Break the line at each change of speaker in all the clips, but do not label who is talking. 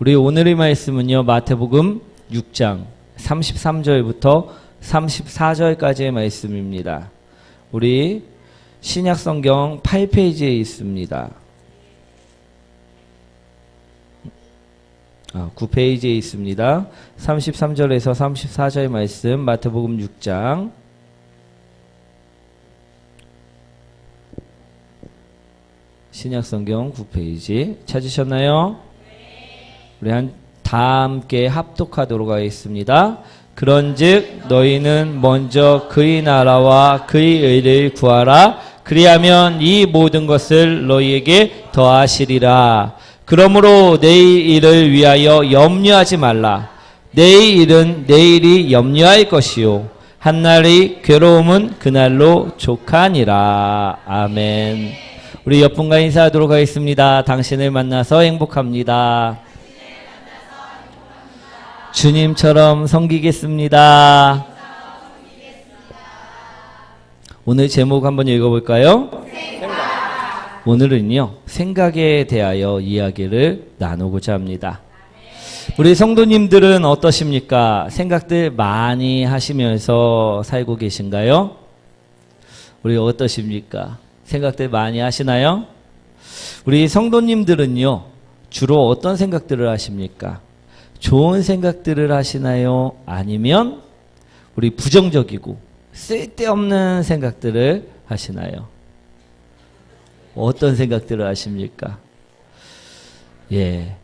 우리 오늘의 말씀은요, 마태복음 6장 33절부터 34절까지의 말씀입니다. 우리 신약성경 8페이지에 있습니다. 9페이지에 있습니다. 33절에서 34절 말씀, 마태복음 6장 신약성경 9페이지 찾으셨나요? 우리 다 함께 합독하도록 하겠습니다. 그런즉 너희는 먼저 그의 나라와 그의 의를 구하라. 그리하면 이 모든 것을 너희에게 더하시리라. 그러므로 내일 일을 위하여 염려하지 말라. 내일 일은 내일이 염려할 것이요 한날의 괴로움은 그날로 족하니라. 아멘. 우리 옆분과 인사하도록 하겠습니다. 당신을 만나서 행복합니다. 주님처럼 섬기겠습니다. 오늘 제목 한번 읽어볼까요? 오늘은요, 생각에 대하여 이야기를 나누고자 합니다. 우리 성도님들은 어떠십니까? 생각들 많이 하시면서 살고 계신가요? 우리 어떠십니까? 생각들 많이 하시나요? 우리 성도님들은요, 주로 어떤 생각들을 하십니까? 좋은 생각들을 하시나요? 아니면 우리 부정적이고 쓸데없는 생각들을 하시나요? 어떤 생각들을 하십니까? 예,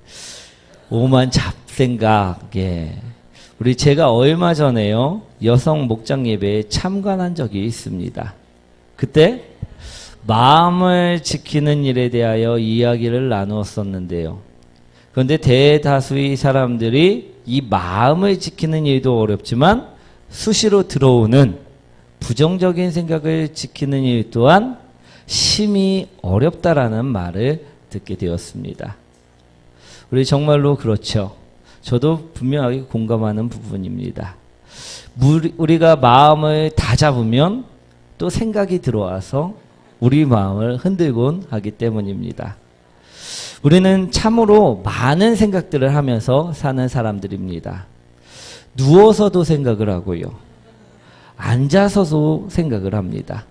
오만 잡생각. 예, 우리 제가 얼마 전에요, 여성 목장 예배에 참관한 적이 있습니다. 그때 마음을 지키는 일에 대하여 이야기를 나누었었는데요. 그런데 대다수의 사람들이 이 마음을 지키는 일도 어렵지만 수시로 들어오는 부정적인 생각을 지키는 일 또한 심히 어렵다라는 말을 듣게 되었습니다. 우리 정말로 그렇죠. 저도 분명하게 공감하는 부분입니다. 우리가 마음을 다 잡으면 또 생각이 들어와서 우리 마음을 흔들곤 하기 때문입니다. 우리는 참으로 많은 생각들을 하면서 사는 사람들입니다. 누워서도 생각을 하고요. 앉아서도 생각을 합니다.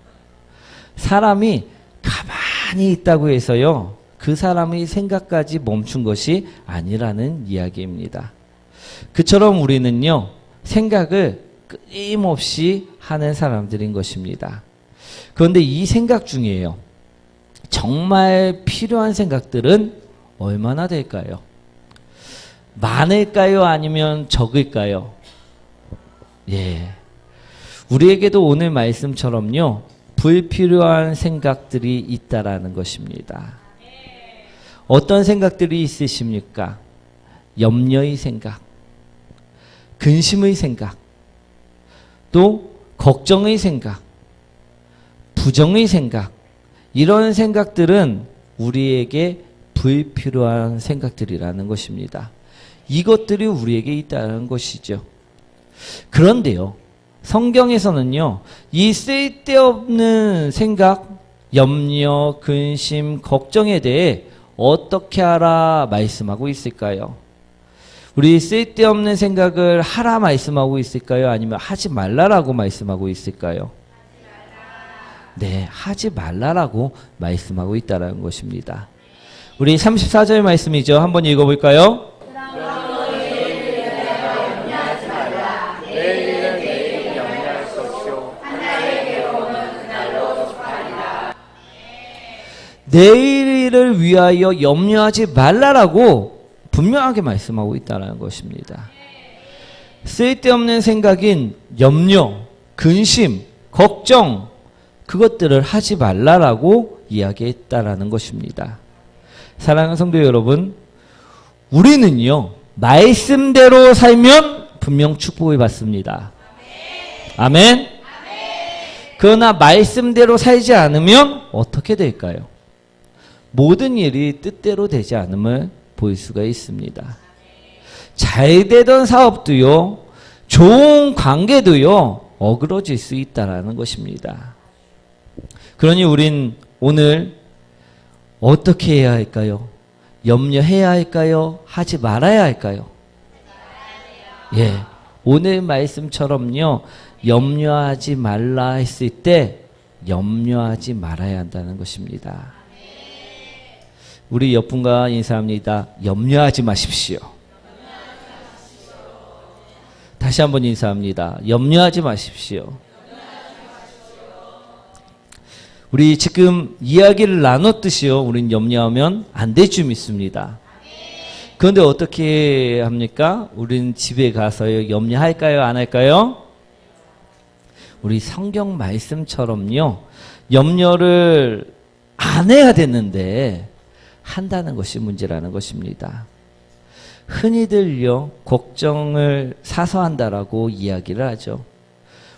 사람이 가만히 있다고 해서요, 그 사람의 생각까지 멈춘 것이 아니라는 이야기입니다. 그처럼 우리는요, 생각을 끊임없이 하는 사람들인 것입니다. 그런데 이 생각 중에요, 정말 필요한 생각들은 얼마나 될까요? 많을까요? 아니면 적을까요? 예. 우리에게도 오늘 말씀처럼요, 불필요한 생각들이 있다라는 것입니다. 어떤 생각들이 있으십니까? 염려의 생각, 근심의 생각, 또 걱정의 생각, 부정의 생각, 이런 생각들은 우리에게 불필요한 생각들이라는 것입니다. 이것들이 우리에게 있다는 것이죠. 그런데요, 성경에서는요, 이 쓸데없는 생각, 염려, 근심, 걱정에 대해 어떻게 하라 말씀하고 있을까요? 우리 쓸데없는 생각을 하라 말씀하고 있을까요? 아니면 하지 말라라고 말씀하고 있을까요? 네, 하지 말라라고 말씀하고 있다는 것입니다. 우리 34절 말씀이죠. 한번 읽어볼까요? 내일을 위하여 염려하지 말라라고 분명하게 말씀하고 있다는 것입니다. 쓸데없는 생각인 염려, 근심, 걱정, 그것들을 하지 말라라고 이야기했다라는 것입니다. 사랑하는 성도 여러분, 우리는요, 말씀대로 살면 분명 축복을 받습니다. 아멘. 그러나 말씀대로 살지 않으면 어떻게 될까요? 모든 일이 뜻대로 되지 않음을 볼 수가 있습니다. 잘 되던 사업도요, 좋은 관계도요, 어그러질 수 있다는 것입니다. 그러니 우린 오늘 어떻게 해야 할까요? 염려해야 할까요? 하지 말아야 할까요? 예. 오늘 말씀처럼요. 염려하지 말라 했을 때 염려하지 말아야 한다는 것입니다. 우리 옆분과 인사합니다. 염려하지 마십시오. 다시 한번 인사합니다. 염려하지 마십시오. 우리 지금 이야기를 나눴듯이요. 우린 염려하면 안 될 줄 믿습니다. 그런데 어떻게 합니까? 우린 집에 가서요. 염려할까요? 안 할까요? 우리 성경 말씀처럼요. 염려를 안 해야 되는데 한다는 것이 문제라는 것입니다. 흔히들요. 걱정을 사서 한다라고 이야기를 하죠.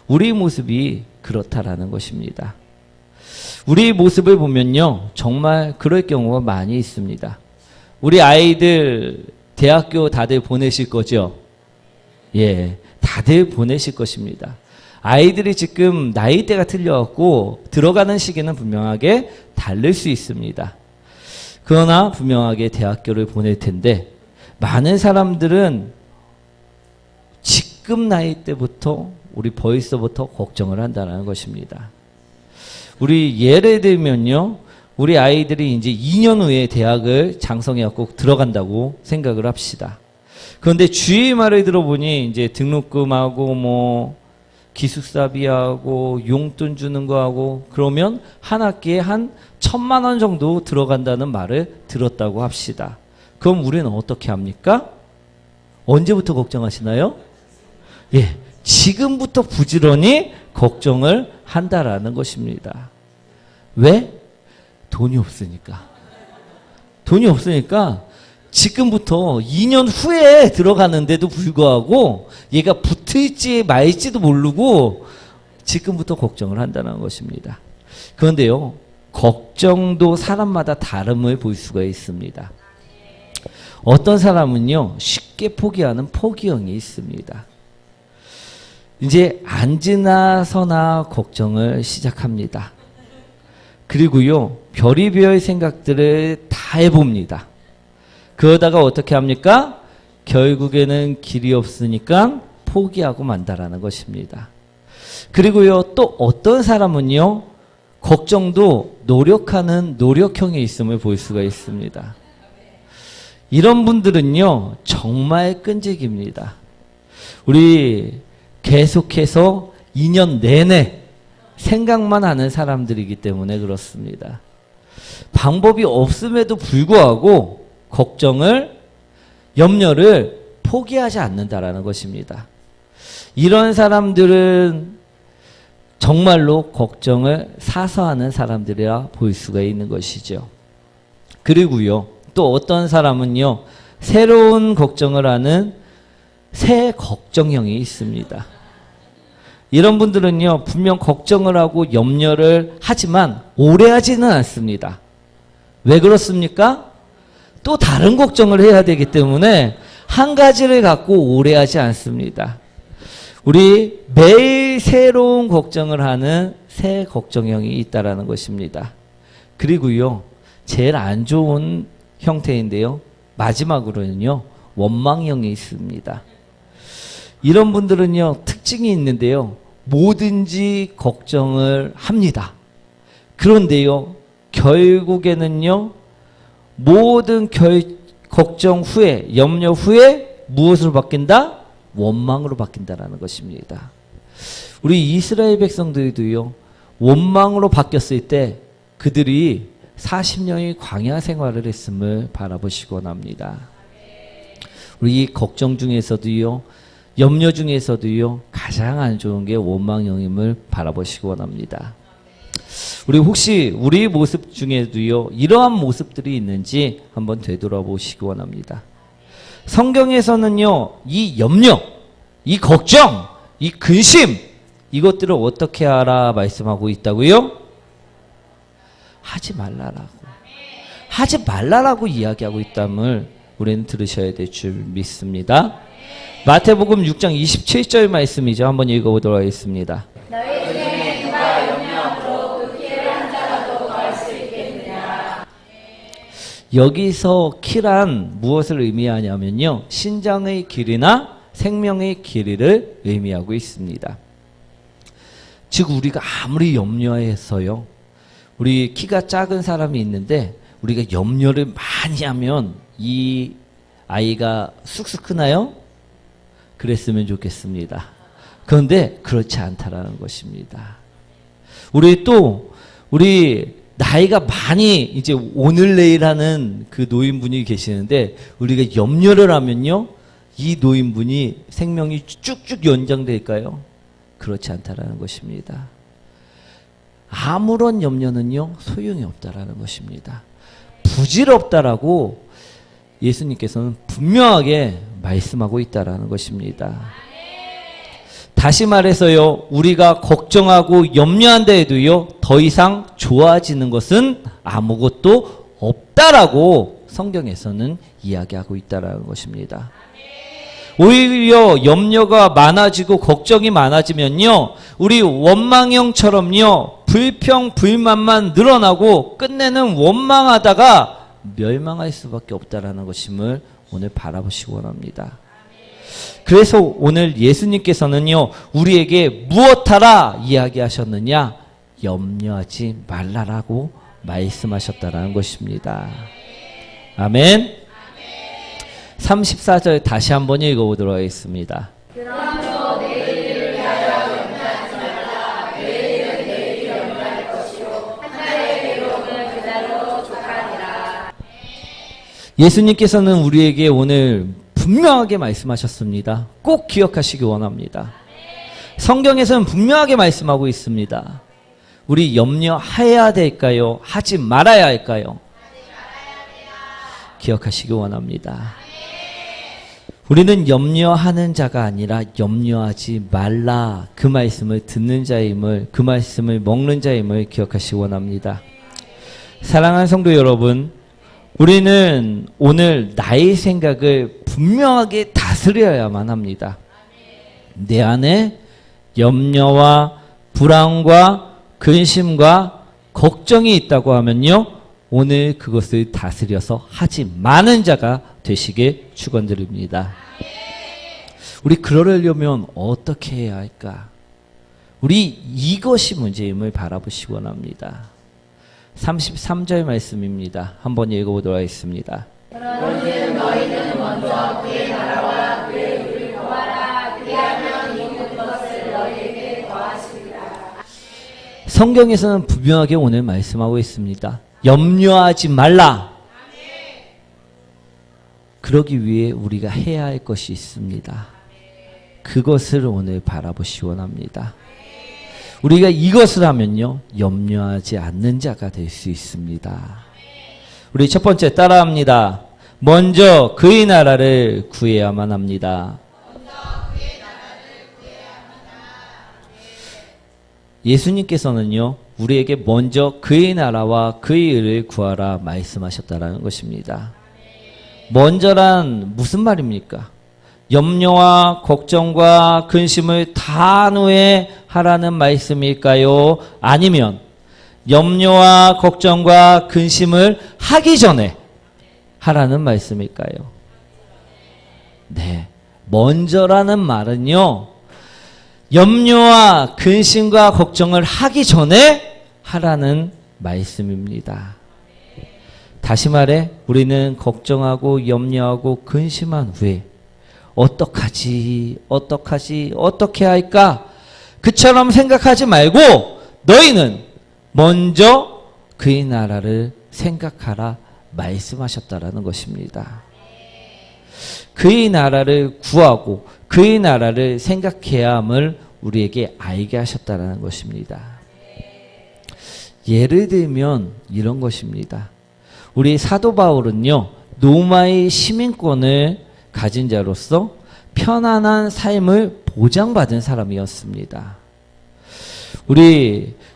우리 모습이 그렇다라는 것입니다. 우리 모습을 보면요. 정말 그럴 경우가 많이 있습니다. 우리 아이들 대학교 다들 보내실 거죠? 예, 다들 보내실 것입니다. 아이들이 지금 나이대가 틀려갖고 들어가는 시기는 분명하게 다를 수 있습니다. 그러나 분명하게 대학교를 보낼 텐데 많은 사람들은 지금 나이 때부터 우리 벌써부터 걱정을 한다는 것입니다. 우리 예를 들면요. 우리 아이들이 이제 2년 후에 대학을 장성해갖고 들어간다고 생각을 합시다. 그런데 주위 말을 들어보니 이제 등록금하고 뭐 기숙사비하고 용돈 주는 거하고 그러면 한 학기에 한 1,000만 원 정도 들어간다는 말을 들었다고 합시다. 그럼 우리는 어떻게 합니까? 언제부터 걱정하시나요? 예, 지금부터 부지런히 걱정을 한다라는 것입니다. 왜? 돈이 없으니까. 돈이 없으니까 지금부터 2년 후에 들어가는데도 불구하고 얘가 붙을지 말지도 모르고 지금부터 걱정을 한다는 것입니다. 그런데요, 걱정도 사람마다 다름을 볼 수가 있습니다. 어떤 사람은요, 쉽게 포기하는 포기형이 있습니다. 이제 앉으나 서나 걱정을 시작합니다. 그리고요, 별의별 생각들을 다 해봅니다. 그러다가 어떻게 합니까? 결국에는 길이 없으니까 포기하고 만다라는 것입니다. 그리고요, 또 어떤 사람은요, 걱정도 노력하는 노력형이 있음을 볼 수가 있습니다. 이런 분들은요, 정말 끈질깁니다. 우리 계속해서 2년 내내 생각만 하는 사람들이기 때문에 그렇습니다. 방법이 없음에도 불구하고 걱정을, 염려를 포기하지 않는다라는 것입니다. 이런 사람들은 정말로 걱정을 사서 하는 사람들이라 볼 수가 있는 것이죠. 그리고요, 또 어떤 사람은요, 새로운 걱정을 하는 새 걱정형이 있습니다. 이런 분들은요, 분명 걱정을 하고 염려를 하지만 오래 하지는 않습니다. 왜 그렇습니까? 또 다른 걱정을 해야 되기 때문에 한 가지를 갖고 오래 하지 않습니다. 우리 매일 새로운 걱정을 하는 새 걱정형이 있다라는 것입니다. 그리고요, 제일 안 좋은 형태인데요, 마지막으로는요, 원망형이 있습니다. 이런 분들은요, 특징이 있는데요, 뭐든지 걱정을 합니다. 그런데요, 결국에는요, 모든 걱정 후에, 염려 후에 무엇으로 바뀐다? 원망으로 바뀐다라는 것입니다. 우리 이스라엘 백성들도요, 원망으로 바뀌었을 때 그들이 40년의 광야 생활을 했음을 바라보시기 원합니다. 우리 걱정 중에서도요, 염려 중에서도요, 가장 안 좋은 게 원망형임을 바라보시기 원합니다. 우리 혹시 우리 모습 중에도요, 이러한 모습들이 있는지 한번 되돌아보시기 원합니다. 성경에서는요, 이 염려, 이 걱정, 이 근심, 이것들을 어떻게 하라 말씀하고 있다고요? 하지 말라라고. 하지 말라라고 이야기하고 있담을 우리는 들으셔야 될 줄 믿습니다. 마태복음 6장 27절 말씀이죠. 한번 읽어보도록 하겠습니다.
너희 중에 누가 염려함으로 그 피해를 한 자라도 더할 수 있겠느냐.
여기서 키란 무엇을 의미하냐면요. 신장의 길이나 생명의 길이를 의미하고 있습니다. 즉 우리가 아무리 염려해서요. 우리 키가 작은 사람이 있는데 우리가 염려를 많이 하면 이 아이가 쑥쑥 크나요? 그랬으면 좋겠습니다. 그런데 그렇지 않다라는 것입니다. 우리 나이가 많이 이제 오늘 내일 하는 그 노인분이 계시는데 우리가 염려를 하면요. 이 노인분이 생명이 쭉쭉 연장될까요? 그렇지 않다라는 것입니다. 아무런 염려는요. 소용이 없다라는 것입니다. 부질없다라고 예수님께서는 분명하게 말씀하고 있다라는 것입니다. 다시 말해서요, 우리가 걱정하고 염려한다 해도요, 더 이상 좋아지는 것은 아무것도 없다라고 성경에서는 이야기하고 있다라는 것입니다. 오히려 염려가 많아지고 걱정이 많아지면요, 우리 원망형처럼요, 불평, 불만만 늘어나고 끝내는 원망하다가 멸망할 수밖에 없다라는 것임을 오늘 바라보시기 원합니다. 그래서 오늘 예수님께서는요, 우리에게 무엇하라 이야기하셨느냐? 염려하지 말라라고 말씀하셨다라는 것입니다. 아멘. 34절 다시 한번 읽어보도록 하겠습니다.
그러므로 내일을 위하여 염려하지 말라. 내일은 내일이 염려할 것이요 한 달의 괴로움을 그날로 족하리라.
예수님께서는 우리에게 오늘 분명하게 말씀하셨습니다. 꼭 기억하시기 원합니다. 성경에서는 분명하게 말씀하고 있습니다. 우리 염려해야 될까요? 하지 말아야 할까요? 기억하시기 원합니다. 우리는 염려하는 자가 아니라 염려하지 말라 그 말씀을 듣는 자임을, 그 말씀을 먹는 자임을 기억하시기 원합니다. 사랑하는 성도 여러분, 우리는 오늘 나의 생각을 분명하게 다스려야만 합니다. 내 안에 염려와 불안과 근심과 걱정이 있다고 하면요, 오늘 그것을 다스려서 하지 마는 자가 되시길 축원드립니다. 우리 그러려면 어떻게 해야 할까? 우리 이것이 문제임을 바라보시기 원합니다. 33절 말씀입니다. 한번 읽어보도록 하겠습니다.
그런즉 너희는 먼저 그의 나라와 그의 의를 구하라. 그리하면 이 모든 것을 너희에게 더하시리라.
성경에서는 분명하게 오늘 말씀하고 있습니다. 염려하지 말라. 그러기 위해 우리가 해야 할 것이 있습니다. 그것을 오늘 바라보시기 원합니다. 우리가 이것을 하면요, 염려하지 않는 자가 될 수 있습니다. 우리 첫 번째 따라합니다. 먼저 그의 나라를 구해야만 합니다. 예수님께서는요, 우리에게 먼저 그의 나라와 그의 의를 구하라 말씀하셨다라는 것입니다. 먼저란 무슨 말입니까? 염려와 걱정과 근심을 다 한 후에 하라는 말씀일까요? 아니면 염려와 걱정과 근심을 하기 전에 하라는 말씀일까요? 네, 먼저라는 말은요, 염려와 근심과 걱정을 하기 전에 하라는 말씀입니다. 다시 말해 우리는 걱정하고 염려하고 근심한 후에 어떻게 할까? 그처럼 생각하지 말고 너희는 먼저 그의 나라를 생각하라 말씀하셨다라는 것입니다. 그의 나라를 구하고 그의 나라를 생각해야 함을 우리에게 알게 하셨다는 것입니다. 예를 들면 이런 것입니다. 우리 사도 바울은요, 로마의 시민권을 가진 자로서 편안한 삶을 보장받은 사람이었습니다.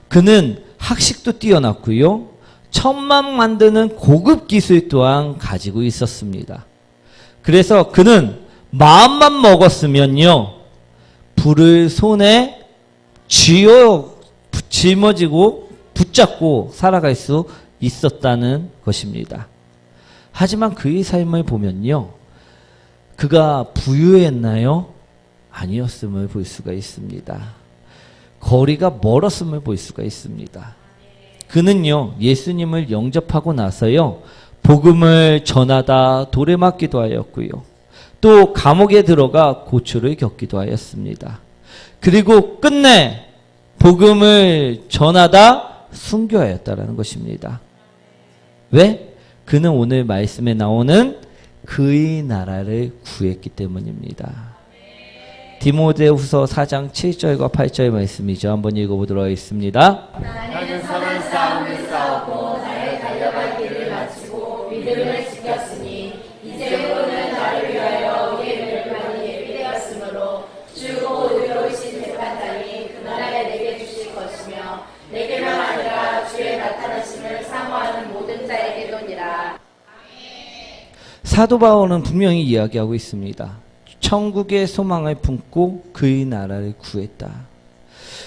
그는 학식도 뛰어났고요, 천막 만드는 고급 기술 또한 가지고 있었습니다. 그래서 그는 마음만 먹었으면요, 불을 손에 짊어지고 붙잡고 살아갈 수 있었다는 것입니다. 하지만 그의 삶을 보면요, 그가 부유했나요? 아니었음을 볼 수가 있습니다. 거리가 멀었음을 볼 수가 있습니다. 그는요, 예수님을 영접하고 나서요, 복음을 전하다 돌에 맞기도 하였고요, 또 감옥에 들어가 고초를 겪기도 하였습니다. 그리고 끝내 복음을 전하다 순교하였다라는 것입니다. 왜? 그는 오늘 말씀에 나오는 그의 나라를 구했기 때문입니다. 디모데후서 4장 7절과 8절의 말씀이죠. 한번 읽어보도록 하겠습니다.
나는 선한 싸움을 싸웠고 나의 달려갈 길을 마치고 믿음을 지켰으니 이제부로는 나를 위하여 의의 멸관이 예비되었으므로 주고 의로우신 재판장이 그 나라에 내게 주실 것이며 내게만 아니라 주의 나타나심을 사모하는 모든 자에게도니라.
사도 바울은 분명히 이야기하고 있습니다. 천국의 소망을 품고 그의 나라를 구했다.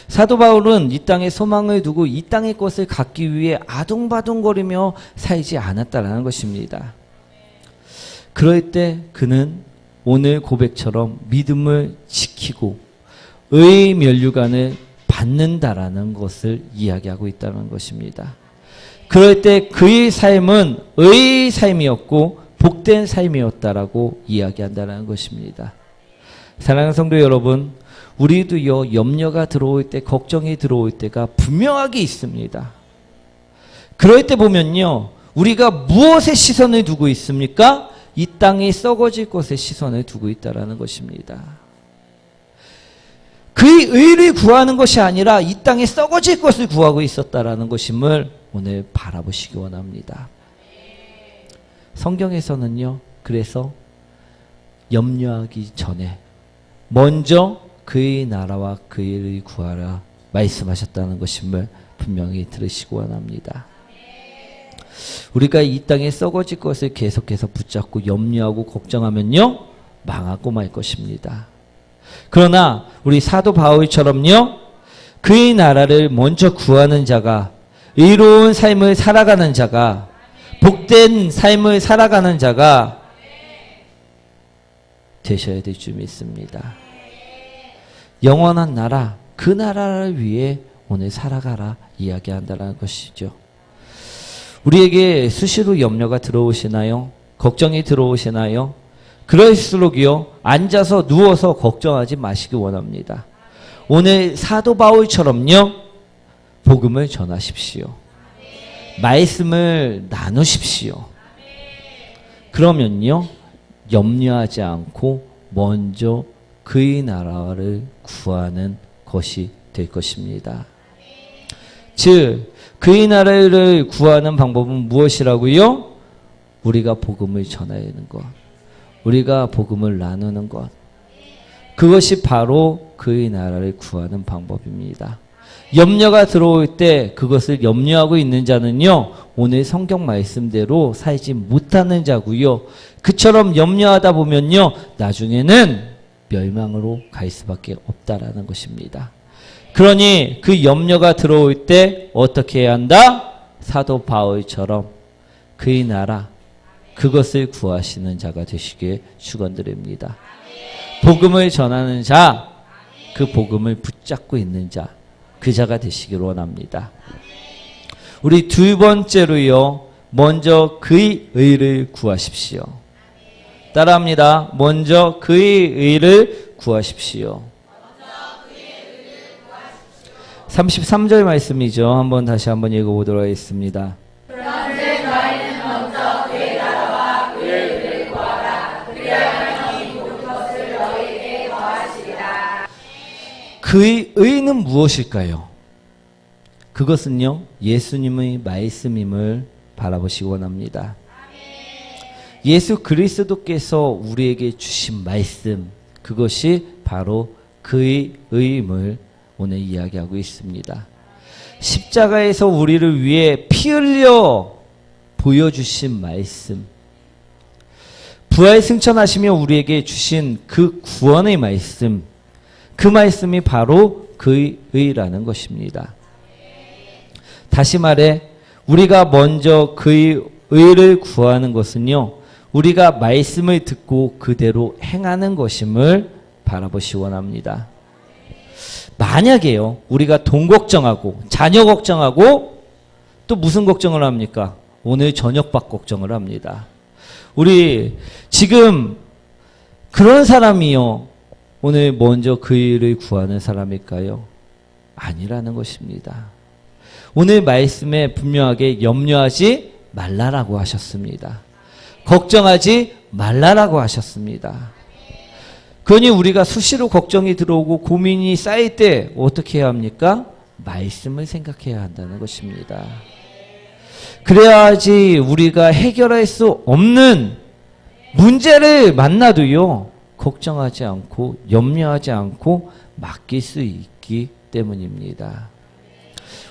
사도 바울은 이 땅에 소망을 두고 이 땅의 것을 갖기 위해 아둥바둥거리며 살지 않았다라는 것입니다. 그럴 때 그는 오늘 고백처럼 믿음을 지키고 의의 면류관을 받는다라는 것을 이야기하고 있다는 것입니다. 그럴 때 그의 삶은 의의 삶이었고 복된 삶이었다라고 이야기한다는 것입니다. 사랑하는 성도 여러분, 우리도요, 염려가 들어올 때, 걱정이 들어올 때가 분명하게 있습니다. 그럴 때 보면요, 우리가 무엇에 시선을 두고 있습니까? 이 땅이 썩어질 것에 시선을 두고 있다라는 것입니다. 그의 의를 구하는 것이 아니라 이 땅에 썩어질 것을 구하고 있었다라는 것임을 오늘 바라보시기 원합니다. 성경에서는요, 그래서 염려하기 전에 먼저 그의 나라와 그의 의를 구하라 말씀하셨다는 것임을 분명히 들으시기 원합니다. 우리가 이 땅에 썩어질 것을 계속해서 붙잡고 염려하고 걱정하면요, 망하고 말 것입니다. 그러나 우리 사도 바울처럼요, 그의 나라를 먼저 구하는 자가, 의로운 삶을 살아가는 자가, 복된 삶을 살아가는 자가 되셔야 될 줄 믿습니다. 영원한 나라, 그 나라를 위해 오늘 살아가라 이야기한다는 것이죠. 우리에게 수시로 염려가 들어오시나요? 걱정이 들어오시나요? 그럴수록요, 앉아서 누워서 걱정하지 마시기 원합니다. 오늘 사도 바울처럼요, 복음을 전하십시오. 말씀을 나누십시오. 그러면요, 염려하지 않고 먼저 그의 나라를 구하는 것이 될 것입니다. 즉, 그의 나라를 구하는 방법은 무엇이라고요? 우리가 복음을 전하는 것, 우리가 복음을 나누는 것, 그것이 바로 그의 나라를 구하는 방법입니다. 염려가 들어올 때 그것을 염려하고 있는 자는요, 오늘 성경 말씀대로 살지 못하는 자고요, 그처럼 염려하다 보면요, 나중에는 멸망으로 갈 수밖에 없다라는 것입니다. 그러니 그 염려가 들어올 때 어떻게 해야 한다? 사도 바울처럼 그의 나라, 그것을 구하시는 자가 되시길 축원드립니다. 복음을 전하는 자, 그 복음을 붙잡고 있는 자, 그 자가 되시길 원합니다. 우리 두 번째로요, 먼저 그의 의를 구하십시오. 따라합니다. 먼저 그의 의를 구하십시오. 33절 말씀이죠. 한번 다시 한번 읽어보도록 하겠습니다.
그런데 너희는 먼저 그의 나라와 그의 의를 구하라. 그리하면 이 모든 것을 너희에게 더하시리라.
그의 의는 무엇일까요? 그것은요, 예수님의 말씀임을 바라보시기 원합니다. 예수 그리스도께서 우리에게 주신 말씀, 그것이 바로 그의 의임을 오늘 이야기하고 있습니다. 십자가에서 우리를 위해 피 흘려 보여주신 말씀, 부활 승천하시며 우리에게 주신 그 구원의 말씀, 그 말씀이 바로 그의 의라는 것입니다. 다시 말해, 우리가 먼저 그의 의를 구하는 것은요, 우리가 말씀을 듣고 그대로 행하는 것임을 바라보시 원합니다. 만약에요, 우리가 돈 걱정하고 자녀 걱정하고 또 무슨 걱정을 합니까? 오늘 저녁밥 걱정을 합니다. 우리 지금 그런 사람이요, 오늘 먼저 그 일을 구하는 사람일까요? 아니라는 것입니다. 오늘 말씀에 분명하게 염려하지 말라라고 하셨습니다. 걱정하지 말라라고 하셨습니다. 그러니 우리가 수시로 걱정이 들어오고 고민이 쌓일 때 어떻게 해야 합니까? 말씀을 생각해야 한다는 것입니다. 그래야지 우리가 해결할 수 없는 문제를 만나도요, 걱정하지 않고 염려하지 않고 맡길 수 있기 때문입니다.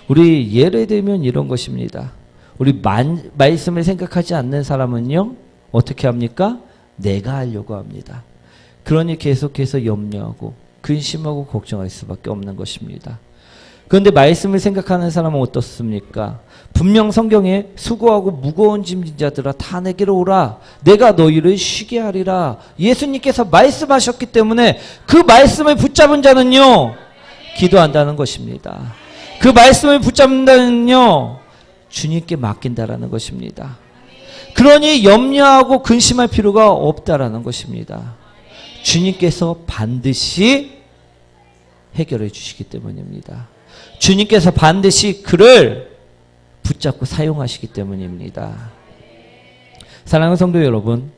우리 예를 들면 이런 것입니다. 우리 말씀을 생각하지 않는 사람은요, 어떻게 합니까? 내가 하려고 합니다. 그러니 계속해서 염려하고 근심하고 걱정할 수밖에 없는 것입니다. 그런데 말씀을 생각하는 사람은 어떻습니까? 분명 성경에 수고하고 무거운 짐진 자들아 다 내게로 오라, 내가 너희를 쉬게 하리라, 예수님께서 말씀하셨기 때문에 그 말씀을 붙잡은 자는요, 기도한다는 것입니다. 그 말씀을 붙잡는 자는요, 주님께 맡긴다라는 것입니다. 그러니 염려하고 근심할 필요가 없다라는 것입니다. 주님께서 반드시 해결해 주시기 때문입니다. 주님께서 반드시 그를 붙잡고 사용하시기 때문입니다. 사랑하는 성도 여러분,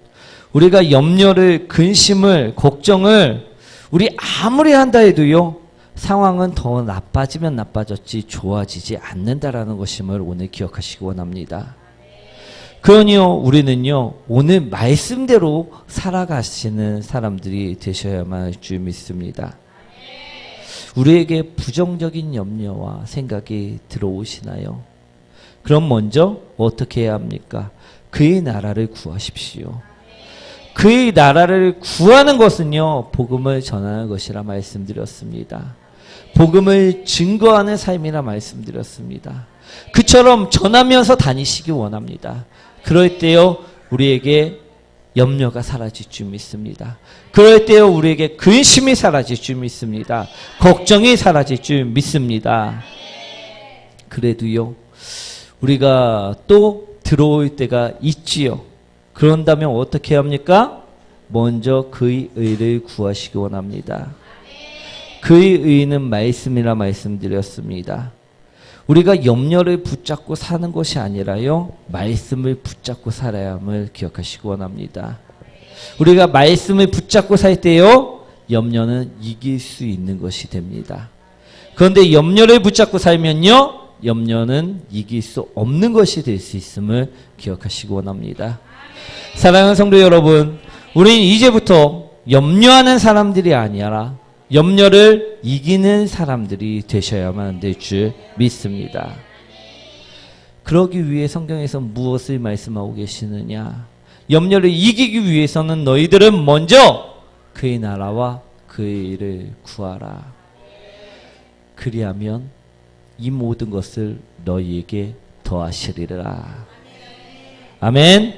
우리가 염려를, 근심을, 걱정을 우리 아무리 한다 해도요, 상황은 더 나빠지면 나빠졌지 좋아지지 않는다라는 것임을 오늘 기억하시기 원합니다. 그러니요, 우리는요, 오늘 말씀대로 살아가시는 사람들이 되셔야만 할 줄 믿습니다. 우리에게 부정적인 염려와 생각이 들어오시나요? 그럼 먼저 어떻게 해야 합니까? 그의 나라를 구하십시오. 그의 나라를 구하는 것은요, 복음을 전하는 것이라 말씀드렸습니다. 복음을 증거하는 삶이라 말씀드렸습니다. 그처럼 전하면서 다니시기 원합니다. 그럴 때요, 우리에게 염려가 사라질 줄 믿습니다. 그럴 때요, 우리에게 근심이 사라질 줄 믿습니다. 걱정이 사라질 줄 믿습니다. 그래도요, 우리가 또 들어올 때가 있지요. 그런다면 어떻게 합니까? 먼저 그의 의를 구하시기 원합니다. 그의 의는 말씀이라 말씀드렸습니다. 우리가 염려를 붙잡고 사는 것이 아니라요, 말씀을 붙잡고 살아야 함을 기억하시기 원합니다. 우리가 말씀을 붙잡고 살 때요, 염려는 이길 수 있는 것이 됩니다. 그런데 염려를 붙잡고 살면요, 염려는 이길 수 없는 것이 될 수 있음을 기억하시기 원합니다. 사랑하는 성도 여러분, 우리는 이제부터 염려하는 사람들이 아니라 염려를 이기는 사람들이 되셔야만 될 줄 믿습니다. 그러기 위해 성경에서 무엇을 말씀하고 계시느냐? 염려를 이기기 위해서는 너희들은 먼저 그의 나라와 그의 일을 구하라. 그리하면 이 모든 것을 너희에게 더하시리라. 아멘.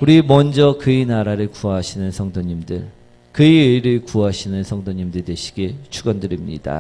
우리 먼저 그의 나라를 구하시는 성도님들, 그의 의를 구하시는 성도님들 되시길 축원드립니다.